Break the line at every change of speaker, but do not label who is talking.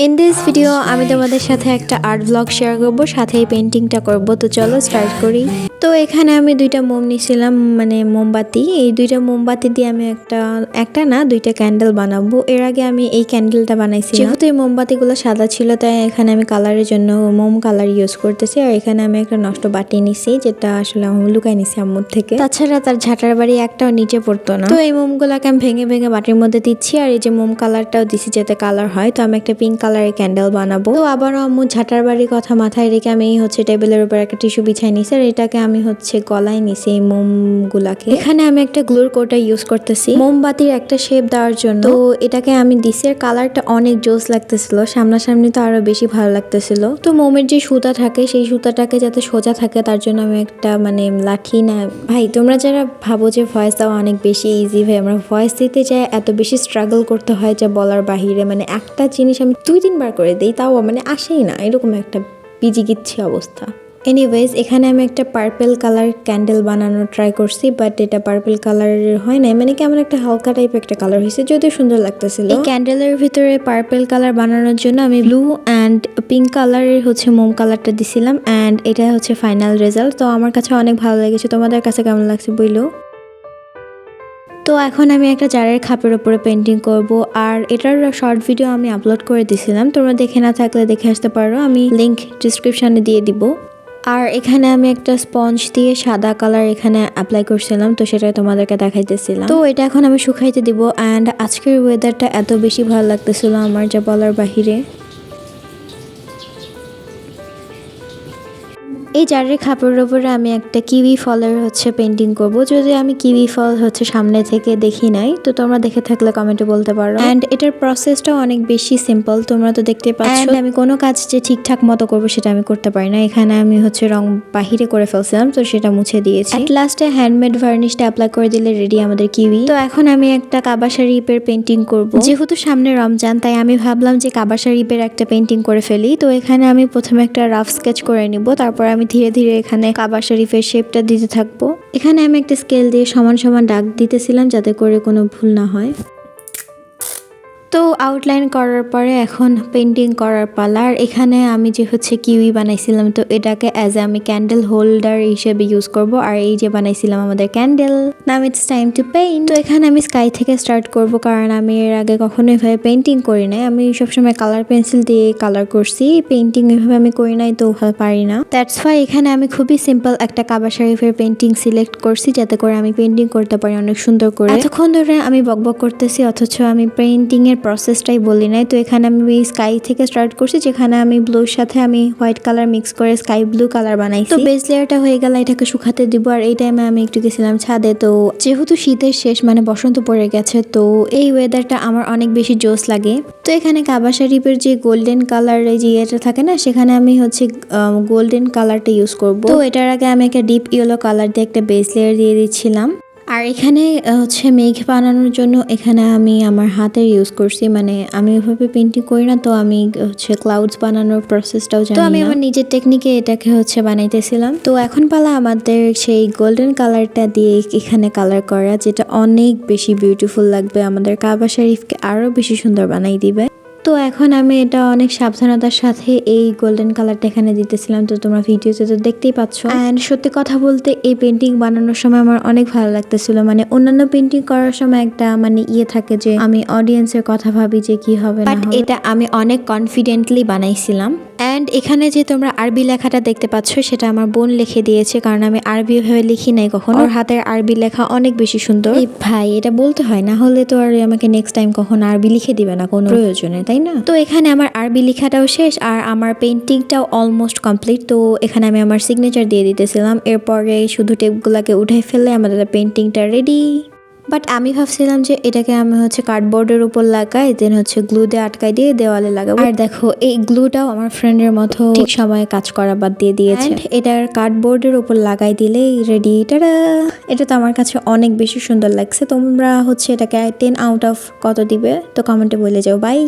In this video আমি তোমাদের সাথে একটা আর্ট ব্লগ শেয়ার করব, সাথে এই পেন্টিংটা করব। তো চলো স্টার্ট করি। তো এখানে আমি দুইটা মোম নিয়েছিলাম, মানে মোমবাতি। এই দুইটা মোমবাতি দিয়ে আমি একটা না দুইটা ক্যান্ডেল বানাবো। এর আগে আমি এই ক্যান্ডেলটা বানাইছি। যেহেতু এই মোমবাতিগুলো সাদা ছিল, তাই এখানে আমি কালারের জন্য মোম কালার ইউজ করতেছি। আর এখানে আমি একটা নষ্ট বাটি নিছি, যেটা আসলে আমি লুকাই নিছি আম্মুর থেকে। তাছাড়া তার ঝাঁটার বাড়ি একটাও নিচে পড়তো না। তো এই মোমগুলোকে আমি ভেঙে ভেঙে বাটির মধ্যে দিচ্ছি। আর এই যে মোম কালারটাও দিছি যাতে কালার হয়। তো আমি একটা পিঙ্ক কালারের ক্যান্ডেল বানাবো। তো আবারও আম্মু ঝাঁটার বাড়ির কথা মাথায় রেখে আমি টেবিলের উপর একটা টিস্যু বিছাই নিছি। আর এটাকে আমি গলায় নিছি এই মোম গুলাকে। এখানে আমি একটা গ্লুর কোটা ইউজ করতেছি মোমবাতির একটা শেপ দেওয়ার জন্য। তো এটাকে আমি দিছি, আর কালারটা অনেক জোস লাগতেছিল। সামনাসামনি তো আরো বেশি ভালো লাগতেছিল। তো মোমের যে সুতা থাকে, সেই সুতাটাকে যাতে সোজা থাকে তার জন্য আমি একটা লাঠি না ভাই, তোমরা যারা ভাবো যে ভয়েস দেওয়া অনেক বেশি ইজি, ভাই আমরা ভয়েস দিতে চাই এত বেশি স্ট্রাগল করতে হয় যে বলার বাহিরে। একটা জিনিস আমি 2-3 বার করে দিই, তাও আসেই না, এরকম একটা পিজি গিচ্ছি অবস্থা। এনিওয়েজ, এখানে আমি একটা পার্পল কালার ক্যান্ডেল বানানোর ট্রাই করছি, বাট এটা পার্পল কালারের হয় নাই, কেমন একটা হালকা টাইপ একটা কালার হয়েছে, যদিও সুন্দর লাগতেছিল। এই ক্যান্ডেলের ভিতরে পার্পল কালার বানানোর জন্য আমি ব্লু অ্যান্ড পিঙ্ক কালারের মোম কালারটা দিছিলাম, অ্যান্ড এটা ফাইনাল রেজাল্ট। তো আমার কাছে অনেক ভালো লেগেছে, তোমাদের কাছে কেমন লাগছে বইলো। তো এখন আমি একটা জারের খাপের উপরে পেন্টিং করব, আর এটার শর্ট ভিডিও আমি আপলোড করে দিছিলাম, তোমরা দেখে না থাকলে দেখে আসতে পারো, আমি লিংক ডিসক্রিপশনে দিয়ে দিব। আর এখানে আমি একটা স্পঞ্জ দিয়ে সাদা কালার এখানে অ্যাপ্লাই করছিলাম, তো সেটা তোমাদেরকে দেখাইতেছিলাম। তো এটা এখন আমি শুকাইতে দিব। অ্যান্ড আজকের ওয়েদারটা এত বেশি ভালো লাগতেছিল আমার, যা বলার বাহিরে। এই জারের খাপের উপরে আমি একটা কিউই ফলের পেন্টিং করব। যদি আমি কিউই ফল সামনে থেকে দেখি নাই, তো তোমরা দেখে থাকলে কমেন্টে বলতে পারো। এন্ড এটার প্রসেসটাও অনেক বেশি সিম্পল, তোমরা তো দেখতে পাচ্ছ। আমি কোনো কাজ যে ঠিকঠাক মতো করবো সেটা আমি করতে পারি না। এখানে আমি রং বাহিরে করে ফেলছিলাম, তো সেটা মুছে দিয়েছি। এট লাস্টে হ্যান্ডমেড ভার্নিশটা অ্যাপ্লাই করে দিলে রেডি আমাদের কিউই। তো এখন আমি একটা কাবা শরীফের পেন্টিং করব। যেহেতু সামনে রমজান, তাই আমি ভাবলাম যে কাবা শরীফের একটা পেন্টিং করে ফেলি। তো এখানে আমি প্রথমে একটা রাফ স্কেচ করে নিব, তারপর আমি ধীরে ধীরে এখানে কাবা শরীফের শেপটা দিতে থাকবো। এখানে আমি একটা স্কেল দিয়ে সমান সমান দাগ দিতেছিলাম, যাতে করে কোনো ভুল না হয়। তো আউটলাইন করার পরে এখন পেন্টিং করার পালা। আর এখানে আমি যে কিউই বানাইছিলাম, তো এটাকে অ্যাজ আমি ক্যান্ডেল হোল্ডার হিসেবে ইউজ করব। আর এই যে বানাইছিলাম আমাদের candle, now it's time to paint. তো এখানে আমি স্কাই থেকে স্টার্ট করব, কারণ আমি এর আগে কখনো এভাবে পেন্টিং করি নাই। আমি সবসময় কালার পেন্সিল দিয়ে কালার করছি, পেন্টিং এভাবে আমি করি নাই, তো ওভাবে পারি না। দ্যাটস ওয়াই এখানে আমি খুবই সিম্পল একটা কাবা শরীফের পেন্টিং সিলেক্ট করছি, যাতে করে আমি পেন্টিং করতে পারি অনেক সুন্দর করে। এতক্ষণ ধরে আমি বকবক করতেছি, অথচ আমি পেন্টিং এর প্রসেসটাই বলি নাই। তো এখানে আমি স্কাই থেকে স্টার্ট করছি, যেখানে আমি ব্লুর সাথে আমি হোয়াইট কালার মিক্স করে স্কাই ব্লু কালার বানাইছি। তো বেস লেয়ারটা হয়ে গেল, এটাকে শুকাতে দিব। আর এই টাইমে আমি একটু গেছিলাম ছাদে। তো যেহেতু শীতের শেষ, বসন্ত পড়ে গেছে, তো এই ওয়েদারটা আমার অনেক বেশি জোস লাগে। তো এখানে কাবা শরীফের যে গোল্ডেন কালার যে ইয়েটা থাকে না, সেখানে আমি গোল্ডেন কালারটা ইউজ করব। তো এটার আগে আমি একটা ডিপ ইয়েলো কালার দিয়ে একটা বেস লেয়ার দিয়ে দিচ্ছিলাম। আর এখানে মেঘ বানানোর জন্য এখানে আমি আমার হাতের ইউজ করছি, আমি ওইভাবে পেন্টিং করি না, তো আমি ক্লাউডস বানানোর প্রসেসটাও জানি। তো আমি আমার নিজের টেকনিকে এটাকে বানাইতেছিলাম। তো এখন পালা আমাদের সেই গোল্ডেন কালারটা দিয়ে এখানে কালার করা, যেটা অনেক বেশি বিউটিফুল লাগবে, আমাদের কাবা শরীফকে আরো বেশি সুন্দর বানাই দিবে। তো এখন আমি এটা অনেক সাবধানতার সাথে এই গোল্ডেন কালারটা এখানে দিতেছিলাম, তো তোমরা ভিডিওতে তো দেখতেই পাচ্ছ। এন্ড সত্যি কথা বলতে এই পেন্টিং বানানোর সময় আমার অনেক ভালো লাগতেছিল। অন্যান্য পেন্টিং করার সময় একটা ইয়ে থাকে যে আমি অডিয়েন্সের কথা ভাবি যে কি হবে না হবে। এটা আমি অনেক কনফিডেন্টলি বানাইছিলাম। এন্ড এখানে যে তোমরা আরবি লেখাটা দেখতে পাচ্ছ, সেটা আমার বোন লিখে দিয়েছে, কারণ আমি আরবি ভাবে লিখি নাই কখনো। ওর হাতের আরবি লেখা অনেক বেশি সুন্দর। এই ভাই, এটা বলতে হয়, না হলে তো আর আমাকে নেক্সট টাইম কখনো আরবি লিখে দিবে না কোনো প্রয়োজনে, তাই না? তো এখানে আমার আরবি লেখাটাও শেষ, আর আমার পেন্টিংটাও অলমোস্ট কমপ্লিট। তো এখানে আমি আমার সিগনেচার দিয়ে দিতেছিলাম। এরপরে শুধু টেপগুলোকে উঠে ফেলে আমাদের পেন্টিংটা রেডি। বাট আমি ভাবছিলাম যে এটাকে আমি কার্ডবোর্ডের উপর লাগাই, দেন গ্লু দিয়ে আটকাই দিয়ে দেওয়ালে লাগাবো। আর দেখো, এই গ্লুটাও আমার ফ্রেন্ডের মতো ঠিক সময়ে কাজ করা বাদ দিয়ে দিয়েছে। এটার কার্ডবোর্ডের উপর লাগাই দিলেই রেডি। এটা তো আমার কাছে অনেক বেশি সুন্দর লাগছে। তোমরা এটাকে 10 আউট অফ কত দিবে, তো কমেন্টে বলে যাও। বাই।